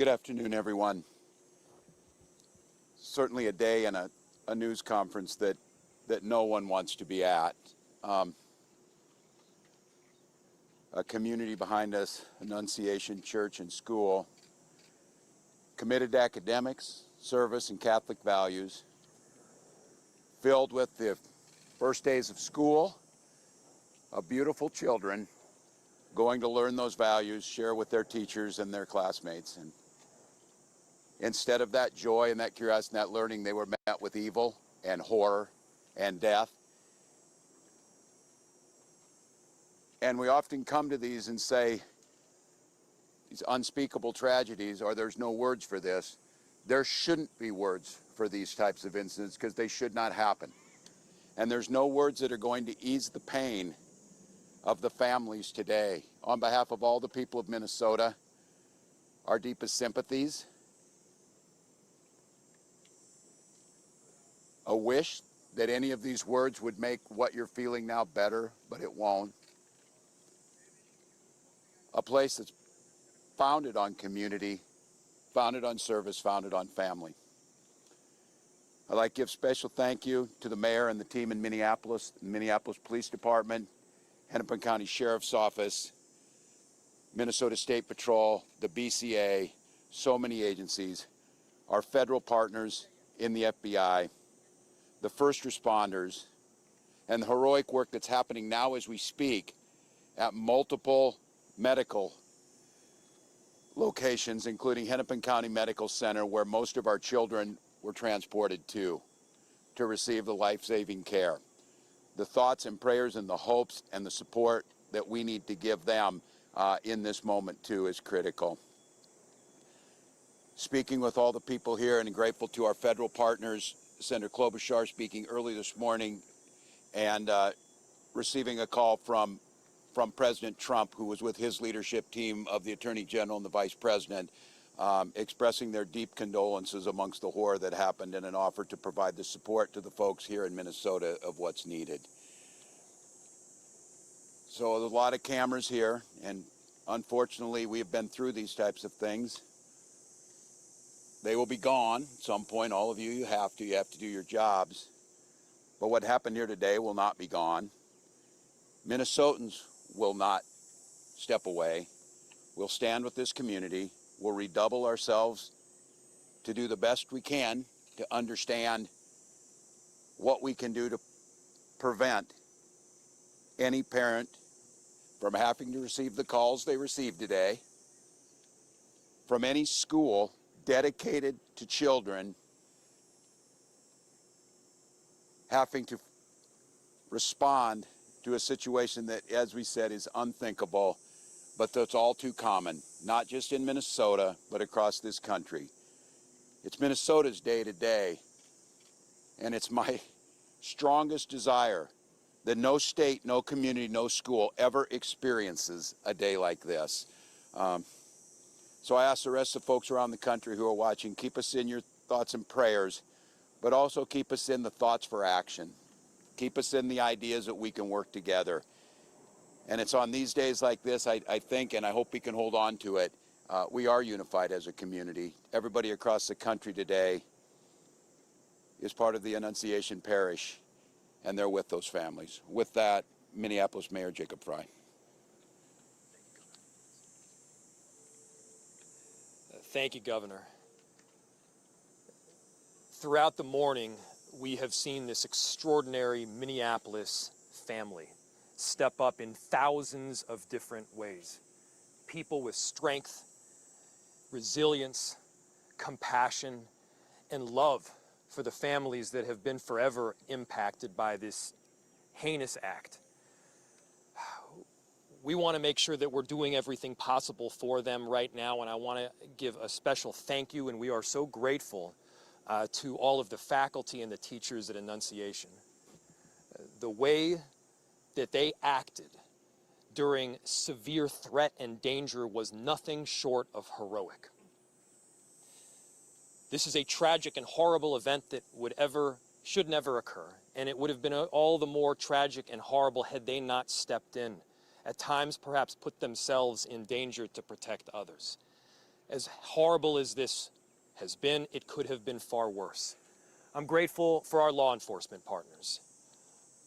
Good afternoon, everyone. Certainly a day and a news conference that no one wants to be at. A community behind us, Annunciation Church and School, committed to academics, service, and Catholic values, filled with the first days of school of beautiful children going to learn those values, share with their teachers and their classmates. And instead of that joy and that curiosity and that learning, they were met with evil and horror and death. And we often come to these and say, these unspeakable tragedies, or there's no words for this. There shouldn't be words for these types of incidents because they should not happen. And there's no words that are going to ease the pain of the families today. On behalf of all the people of Minnesota, our deepest sympathies. A wish that any of these words would make what you're feeling now better, but it won't. A place that's founded on community, founded on service, founded on family. I'd like to give special thank you to the mayor and the team in Minneapolis, the Minneapolis Police Department, Hennepin County Sheriff's Office, Minnesota State Patrol, the BCA, so many agencies, our federal partners in the FBI, the first responders, and the heroic work that's happening now as we speak at multiple medical locations, including Hennepin County Medical Center, where most of our children were transported to receive the life-saving care. The thoughts and prayers and the hopes and the support that we need to give them in this moment too is critical. Speaking with all the people here and grateful to our federal partners, Senator Klobuchar speaking early this morning and receiving a call from President Trump, who was with his leadership team of the Attorney General and the Vice President, expressing their deep condolences amongst the horror that happened and an offer to provide the support to the folks here in Minnesota of what's needed. So there's a lot of cameras here, and unfortunately we have been through these types of things. They will be gone at some point. All of you, you have to do your jobs. But what happened here today will not be gone. Minnesotans will not step away. We'll stand with this community. We'll redouble ourselves to do the best we can to understand what we can do to prevent any parent from having to receive the calls they received today, from any school dedicated to children having to respond to a situation that, as we said, is unthinkable, but that's all too common, not just in Minnesota, but across this country. It's Minnesota's day today, and it's my strongest desire that no state, no community, no school ever experiences a day like this. So I ask the rest of the folks around the country who are watching, keep us in your thoughts and prayers, but also keep us in the thoughts for action. Keep us in the ideas that we can work together. And it's on these days like this, I think, and I hope we can hold on to it, we are unified as a community. Everybody across the country today is part of the Annunciation Parish, and they're with those families. With that, Minneapolis Mayor Jacob Frey. Thank you, Governor. Throughout the morning, we have seen this extraordinary Minneapolis family step up in thousands of different ways. People with strength, resilience, compassion, and love for the families that have been forever impacted by this heinous act. We want to make sure that we're doing everything possible for them right now, and I want to give a special thank you, and we are so grateful to all of the faculty and the teachers at Annunciation. The way that they acted during severe threat and danger was nothing short of heroic. This is a tragic and horrible event that should never occur, and it would have been all the more tragic and horrible had they not stepped in, at times perhaps put themselves in danger to protect others. As horrible as this has been, it could have been far worse. I'm grateful for our law enforcement partners,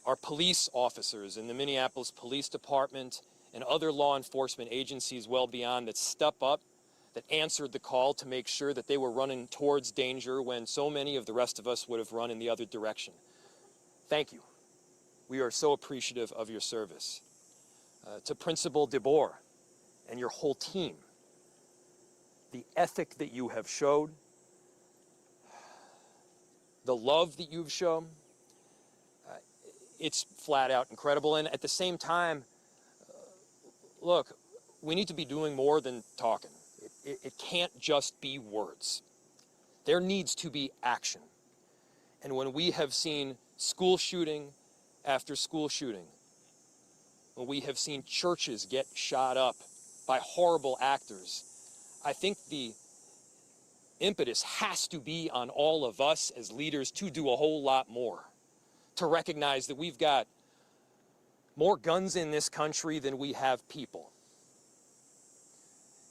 our police officers in the Minneapolis Police Department and other law enforcement agencies well beyond that step up, that answered the call to make sure that they were running towards danger when so many of the rest of us would have run in the other direction. Thank you. We are so appreciative of your service. To Principal DeBoer and your whole team, the ethic that you have showed, the love that you've shown, it's flat out incredible. And at the same time, look, we need to be doing more than talking. It can't just be words. There needs to be action. And when we have seen school shooting after school shooting, when we have seen churches get shot up by horrible actors, I think the impetus has to be on all of us as leaders to do a whole lot more, to recognize that we've got more guns in this country than we have people.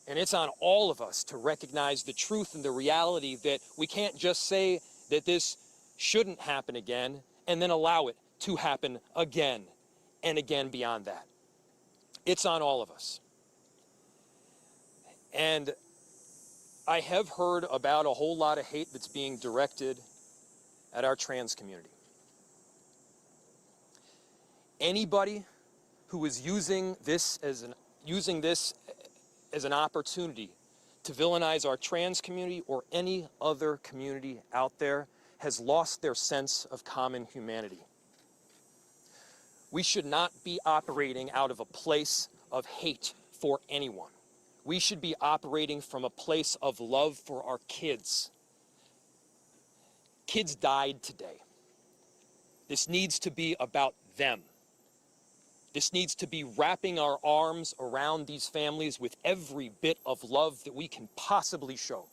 And it's on all of us to recognize the truth and the reality that we can't just say that this shouldn't happen again and then allow it to happen again and again beyond that. It's on all of us. And I have heard about a whole lot of hate that's being directed at our trans community. Anybody who is using this as an opportunity to villainize our trans community or any other community out there has lost their sense of common humanity. We should not be operating out of a place of hate for anyone. We should be operating from a place of love for our kids. Kids died today. This needs to be about them. This needs to be wrapping our arms around these families with every bit of love that we can possibly show.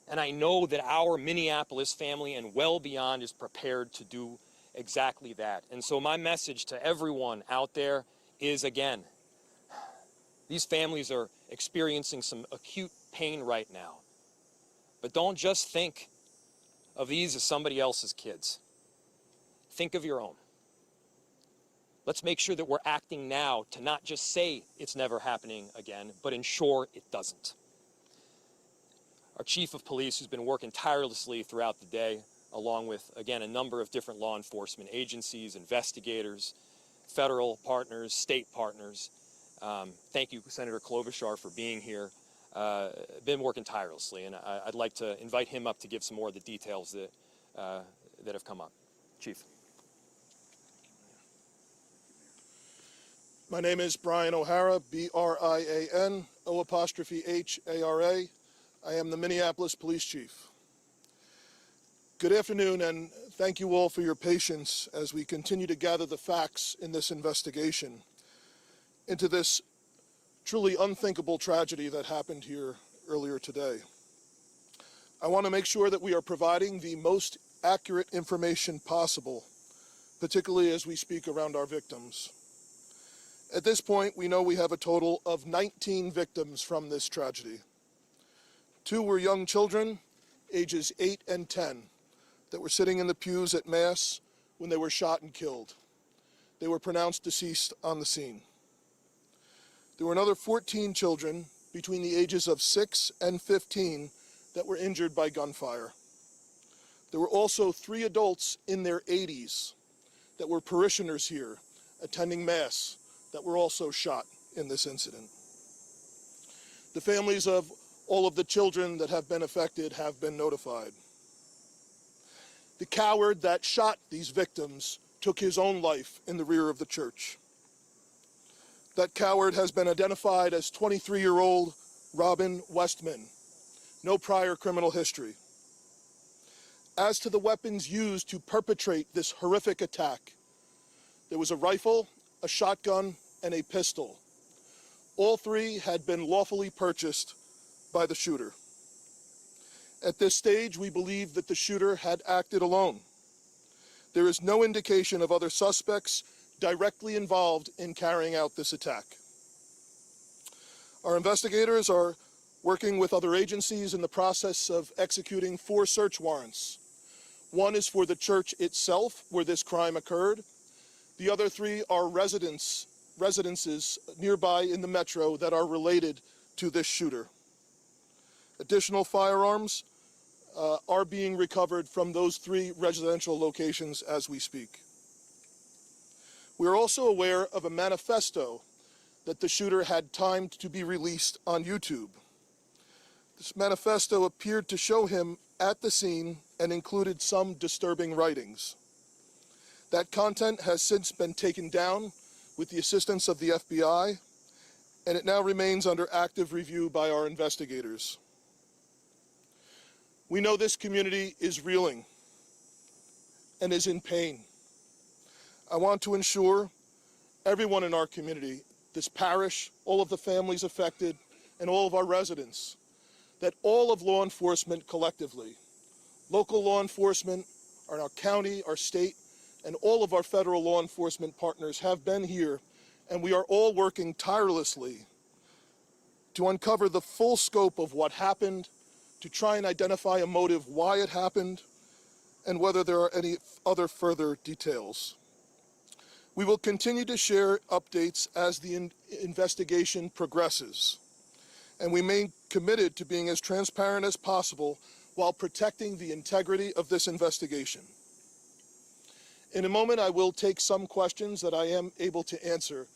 And I know that our Minneapolis family and well beyond is prepared to do exactly that. And so my message to everyone out there is, again, these families are experiencing some acute pain right now. But don't just think of these as somebody else's kids. Think of your own. Let's make sure that we're acting now to not just say it's never happening again, but ensure it doesn't. Our chief of police, who's been working tirelessly throughout the day, along with, again, a number of different law enforcement agencies, investigators, federal partners, state partners. Thank you, Senator Klobuchar, for being here. Been working tirelessly, and I'd like to invite him up to give some more of the details that have come up. Chief. My name is Brian O'Hara, B-R-I-A-N, O''H-A-R-A. I am the Minneapolis Police Chief. Good afternoon, and thank you all for your patience as we continue to gather the facts in this investigation into this truly unthinkable tragedy that happened here earlier today. I want to make sure that we are providing the most accurate information possible, particularly as we speak around our victims. At this point, we know we have a total of 19 victims from this tragedy. 2 were young children, ages 8 and 10, that were sitting in the pews at Mass when they were shot and killed. They were pronounced deceased on the scene. There were another 14 children between the ages of 6 and 15 that were injured by gunfire. There were also 3 adults in their 80s that were parishioners here attending Mass that were also shot in this incident. The families of all of the children that have been affected have been notified. The coward that shot these victims took his own life in the rear of the church. That coward has been identified as 23-year-old Robin Westman, no prior criminal history. As to the weapons used to perpetrate this horrific attack, there was a rifle, a shotgun, and a pistol. All 3 had been lawfully purchased by the shooter. At this stage, we believe that the shooter had acted alone. There is no indication of other suspects directly involved in carrying out this attack. Our investigators are working with other agencies in the process of executing 4 search warrants. One is for the church itself, where this crime occurred. The other 3 are residences nearby in the metro that are related to this shooter. Additional firearms are being recovered from those 3 residential locations as we speak. We are also aware of a manifesto that the shooter had timed to be released on YouTube. This manifesto appeared to show him at the scene and included some disturbing writings. That content has since been taken down with the assistance of the FBI, and it now remains under active review by our investigators. We know this community is reeling and is in pain. I want to ensure everyone in our community, this parish, all of the families affected, and all of our residents, that all of law enforcement collectively, local law enforcement, our county, our state, and all of our federal law enforcement partners have been here, and we are all working tirelessly to uncover the full scope of what happened, to try and identify a motive why it happened, and whether there are any other further details. We will continue to share updates as the investigation progresses, and we remain committed to being as transparent as possible while protecting the integrity of this investigation. In a moment, I will take some questions that I am able to answer,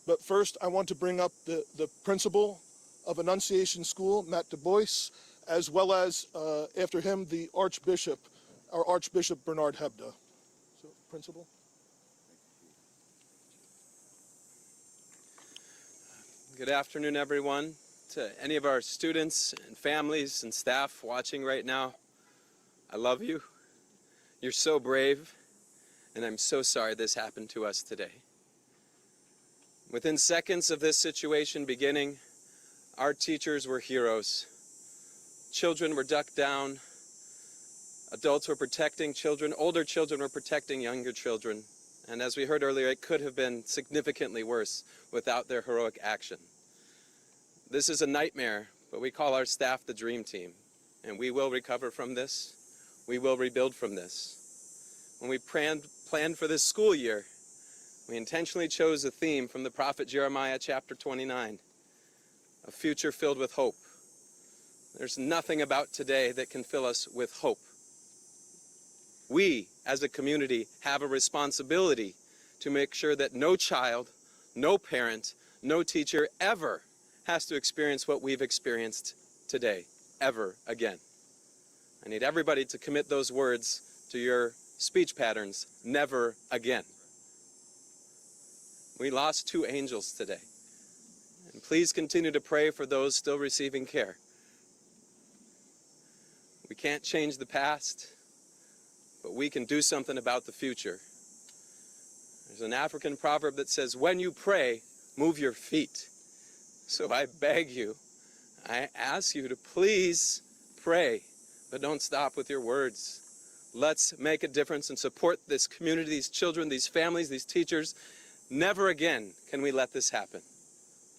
but first I want to bring up the principal of Annunciation School, Matt Du Bois, as well as, after him, the Archbishop, our Archbishop Bernard Hebda. So, Principal. Good afternoon, everyone. To any of our students and families and staff watching right now, I love you. You're so brave, and I'm so sorry this happened to us today. Within seconds of this situation beginning, our teachers were heroes. Children were ducked down. Adults were protecting children. Older children were protecting younger children. And as we heard earlier, it could have been significantly worse without their heroic action. This is a nightmare, but we call our staff the Dream Team, and we will recover from this. We will rebuild from this. When we planned for this school year, we intentionally chose a theme from the prophet Jeremiah chapter 29, a future filled with hope. There's nothing about today that can fill us with hope. We, as a community, have a responsibility to make sure that no child, no parent, no teacher ever has to experience what we've experienced today, ever again. I need everybody to commit those words to your speech patterns, never again. We lost 2 angels today. And please continue to pray for those still receiving care. We can't change the past, but we can do something about the future. There's an African proverb that says, when you pray, move your feet. So I beg you, I ask you to please pray, but don't stop with your words. Let's make a difference and support this community, these children, these families, these teachers. Never again can we let this happen.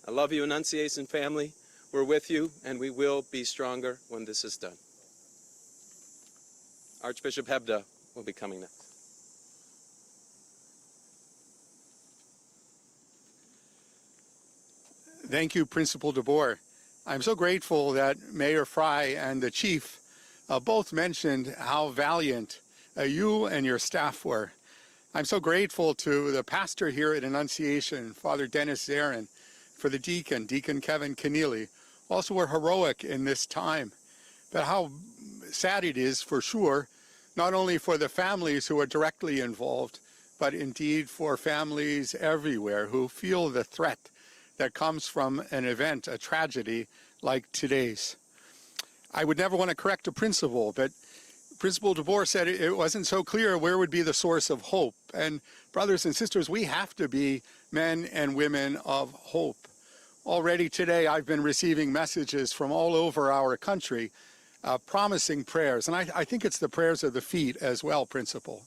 I love you, Annunciation family. We're with you, and we will be stronger when this is done. Archbishop Hebda will be coming next. Thank you, Principal DeBoer. I'm so grateful that Mayor Fry and the Chief both mentioned how valiant you and your staff were. I'm so grateful to the pastor here at Annunciation, Father Dennis Zarin, for the deacon, Deacon Kevin Keneally, also were heroic in this time. But how sad it is, for sure, not only for the families who are directly involved, but indeed for families everywhere who feel the threat that comes from an event, a tragedy like today's. I would never want to correct a principal, but Principal DeBoer said it wasn't so clear where would be the source of hope. And brothers and sisters, we have to be men and women of hope. Already today, I've been receiving messages from all over our country promising prayers. And I think it's the prayers of the feet as well, Principal.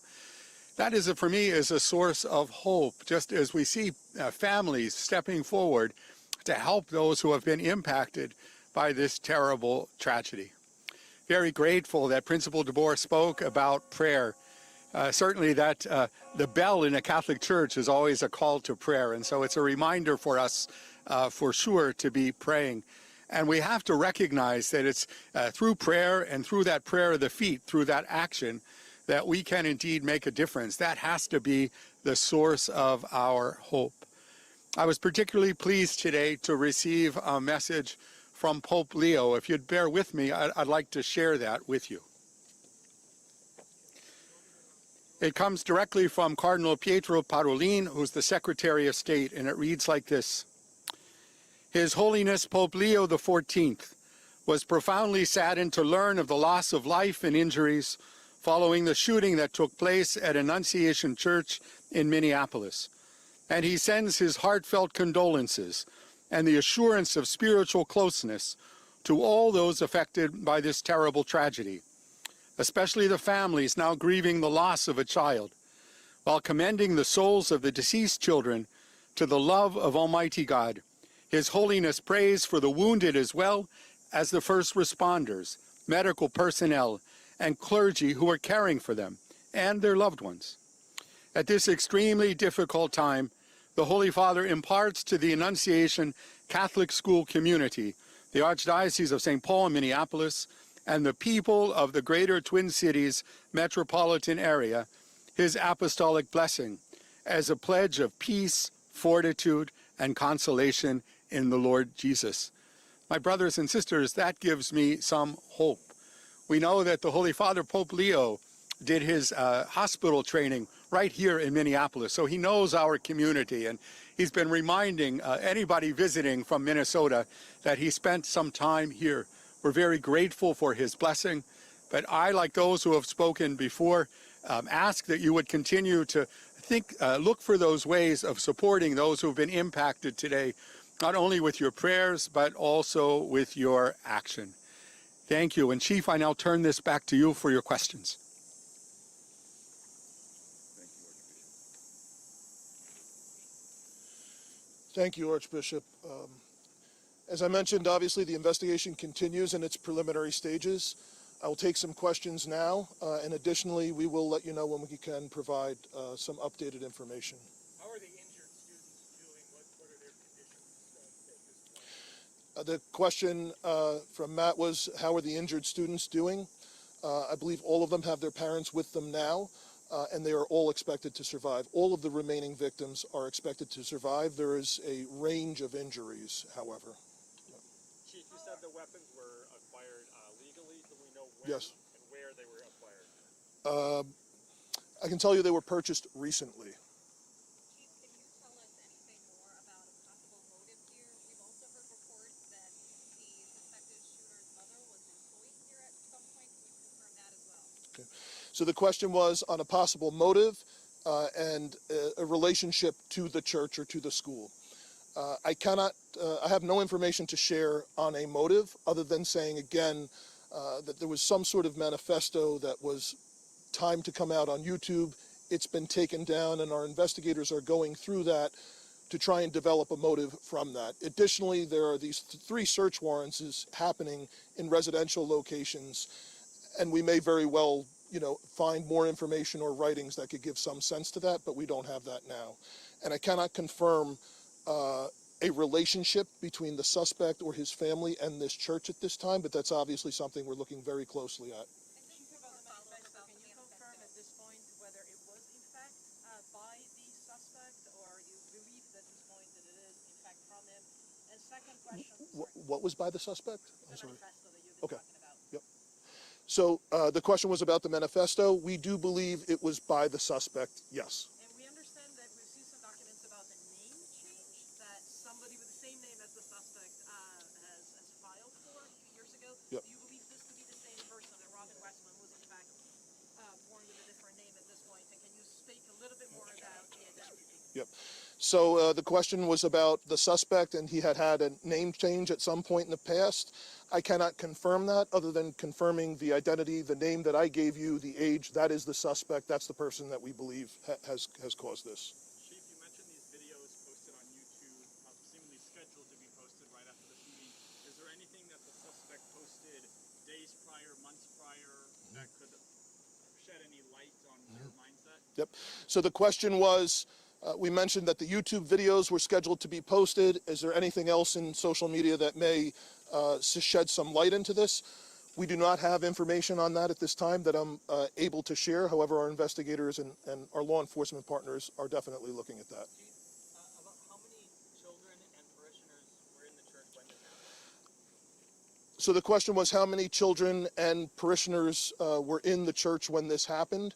That is, for me, is a source of hope, just as we see families stepping forward to help those who have been impacted by this terrible tragedy. Very grateful that Principal DeBoer spoke about prayer. Certainly that the bell in a Catholic church is always a call to prayer, and so it's a reminder for us for sure to be praying. And we have to recognize that it's through prayer and through that prayer of the feet, through that action, that we can indeed make a difference. That has to be the source of our hope. I was particularly pleased today to receive a message from Pope Leo. If you'd bear with me, I'd like to share that with you. It comes directly from Cardinal Pietro Parolin, who's the Secretary of State, and it reads like this. His Holiness Pope Leo XIV was profoundly saddened to learn of the loss of life and injuries following the shooting that took place at Annunciation Church in Minneapolis. And he sends his heartfelt condolences and the assurance of spiritual closeness to all those affected by this terrible tragedy, especially the families now grieving the loss of a child, while commending the souls of the deceased children to the love of Almighty God. His Holiness prays for the wounded as well as the first responders, medical personnel, and clergy who are caring for them and their loved ones. At this extremely difficult time, the Holy Father imparts to the Annunciation Catholic school community, the Archdiocese of St. Paul and Minneapolis, and the people of the greater Twin Cities metropolitan area, his apostolic blessing as a pledge of peace, fortitude, and consolation in the Lord Jesus. My brothers and sisters, that gives me some hope. We know that the Holy Father, Pope Leo, did his hospital training right here in Minneapolis, so he knows our community, and he's been reminding anybody visiting from Minnesota that he spent some time here. We're very grateful for his blessing, but I, like those who have spoken before, ask that you would continue to look for those ways of supporting those who have been impacted today, not only with your prayers, but also with your action. Thank you. And Chief, I now turn this back to you for your questions. Thank you, Archbishop. As I mentioned, obviously the investigation continues in its preliminary stages. I will take some questions now, and additionally, we will let you know when we can provide some updated information. How are the injured students doing? What are their conditions at this point? The question from Matt was, how are the injured students doing? I believe all of them have their parents with them now, and they are all expected to survive. All of the remaining victims are expected to survive. There is a range of injuries, however. Chief, you said the weapons were acquired legally. Do we know when Yes. and where they were acquired? I can tell you they were purchased recently. Chief, can you tell us anything more about a possible motive here? We've also heard reports that the suspected shooter's mother was employed here at some point. Can you confirm that as well? Okay. So the question was on a possible motive and a relationship to the church or to the school. I have no information to share on a motive other than saying again that there was some sort of manifesto that was timed to come out on YouTube. It's been taken down, and our investigators are going through that to try and develop a motive from that. Additionally, there are these 3 search warrants happening in residential locations, and we may very well, find more information or writings that could give some sense to that, but we don't have that now. And I cannot confirm a relationship between the suspect or his family and this church at this time, but that's obviously something we're looking very closely at. Can you confirm at this point whether it was in fact by the suspect, or you believe at this point that it is in fact from him? And second question, What was by the suspect? I'm sorry. manifesto that you've been Okay. talking about. Yep. So the question was about the manifesto. We do believe it was by the suspect, yes. And we understand that we've seen some documents about a name change that somebody with the same name as the suspect has filed for a few years ago. Yep. Do you believe this to be the same person, that Robin Westman was in fact born with a different name at this point? And can you speak a little bit more about the identity? Yep. So the question was about the suspect, and he had a name change at some point in the past. I cannot confirm that other than confirming the identity, the name that I gave you, the age. That is the suspect. That's the person that we believe has caused this. Chief, you mentioned these videos posted on YouTube, seemingly scheduled to be posted right after the shooting. Is there anything that Yep. So the question was, we mentioned that the YouTube videos were scheduled to be posted. Is there anything else in social media that may shed some light into this? We do not have information on that at this time that I'm able to share. However, our investigators and our law enforcement partners are definitely looking at that. About how many children and parishioners were in the church when this happened? So the question was how many children and parishioners were in the church when this happened.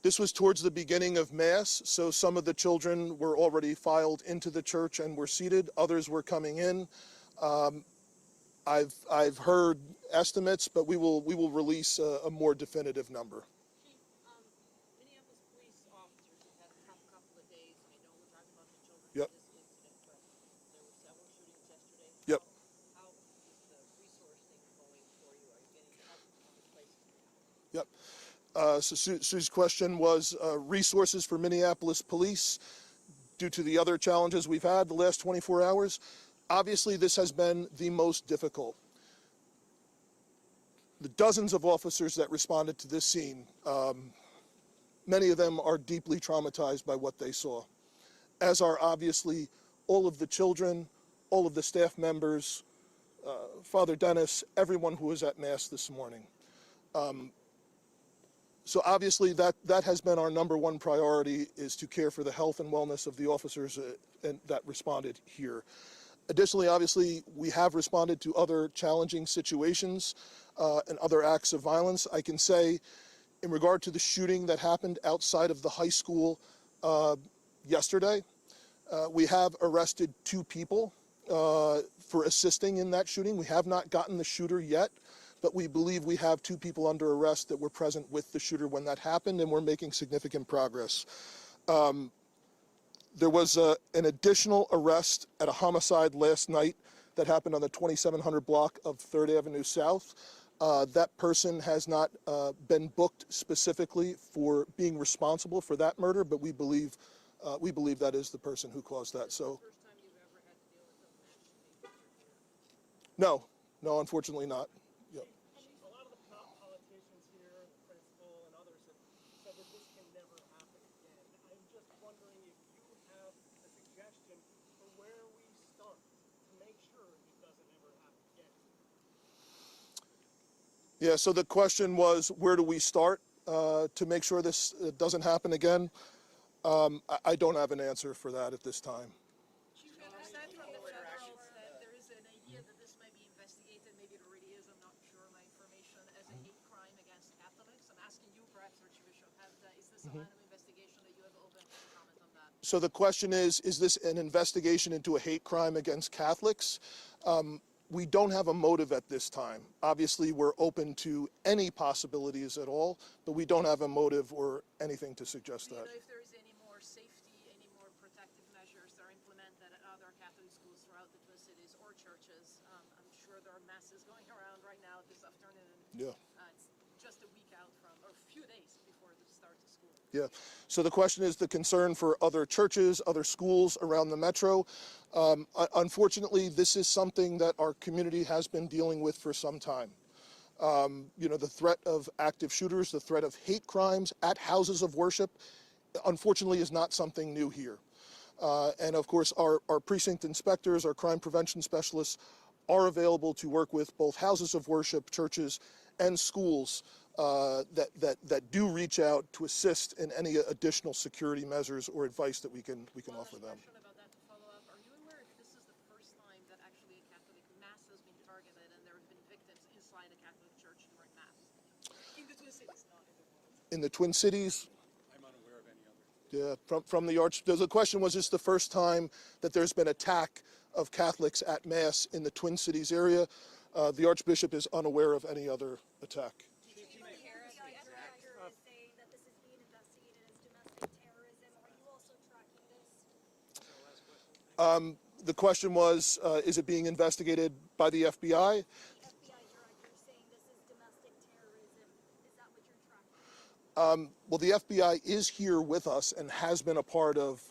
This was towards the beginning of Mass, so some of the children were already filed into the church and were seated. Others were coming in. I've heard estimates, but we will release a more definitive number. Chief, Minneapolis police officers have had a tough couple of days. I know we're talking about the children Yep. in this incident, but there were several shootings yesterday. Yep. How is the resource thing going for you? Are you getting help from other places now? Yep. So Sue's question was resources for Minneapolis police due to the other challenges we've had the last 24 hours. Obviously, this has been the most difficult. The dozens of officers that responded to this scene, many of them are deeply traumatized by what they saw, as are obviously all of the children, all of the staff members, Father Dennis, everyone who was at Mass this morning. So obviously that has been our number one priority, is to care for the health and wellness of the officers that responded here. Additionally, obviously, we have responded to other challenging situations and other acts of violence. I can say, in regard to the shooting that happened outside of the high school yesterday, we have arrested 2 people for assisting in that shooting. We have not gotten the shooter yet, but we believe we have 2 people under arrest that were present with the shooter when that happened, and we're making significant progress. There was an additional arrest at a homicide last night that happened on the 2700 block of 3rd Avenue South. That person has not been booked specifically for being responsible for that murder, but we believe that is the person who caused that. So, First time you've ever had to deal with a mass shooting? no, unfortunately not. Yep. A lot of the politicians here, the principal and others have said that this can never happen again. I'm just wondering if you have a suggestion for where we start to make sure it doesn't ever happen again. Yeah, so the question was, where do we start to make sure this doesn't happen again? I don't have an answer for that at this time. Chief, we understand from the federal that there is an idea that this may be investigated, maybe it already is, I'm not sure my information, as a hate crime against Catholics. I'm asking you, perhaps, Archbishop, is this a line of investigation that you have open? Can you comment on that? So the question is this an investigation into a hate crime against Catholics? We don't have a motive at this time. Obviously, we're open to any possibilities at all, but we don't have a motive or anything to suggest Do you that. know if there is any more safety, any more protective measures that are implemented at other Catholic schools throughout the Twin Cities or churches? I'm sure there are masses going around right now this afternoon. Yeah. It's just a week out from, or a few days before the start of school. Yeah. So the question is the concern for other churches, other schools around the metro. Unfortunately, this is something that our community has been dealing with for some time. The threat of active shooters, the threat of hate crimes at houses of worship, unfortunately, is not something new here. And of course, our precinct inspectors, our crime prevention specialists are available to work with both houses of worship, churches, and schools that do reach out to assist in any additional security measures or advice that we can offer them. Question about that to follow up. Are you aware if this is the first time that actually a Catholic mass has been targeted and there have been victims inside a Catholic church during mass? In the Twin Cities, not in the world. In the Twin Cities, I'm unaware of any other. yeah, from the the question was, is this the first time that there's been attack of Catholics at Mass in the Twin Cities area? The Archbishop is unaware of any other attack. The question was, is it being investigated by the FBI? The FBI director saying this is domestic terrorism. Is that what you're tracking? Well, the FBI is here with us and has been a part of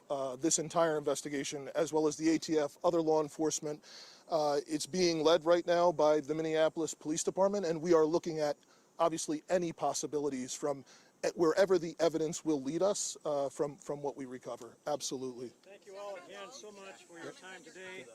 this entire investigation, as well as the ATF, other law enforcement. It's being led right now by the Minneapolis Police Department, and we are looking at, obviously, any possibilities, from wherever the evidence will lead us from what we recover. Absolutely. Thank you all again so much for your time today.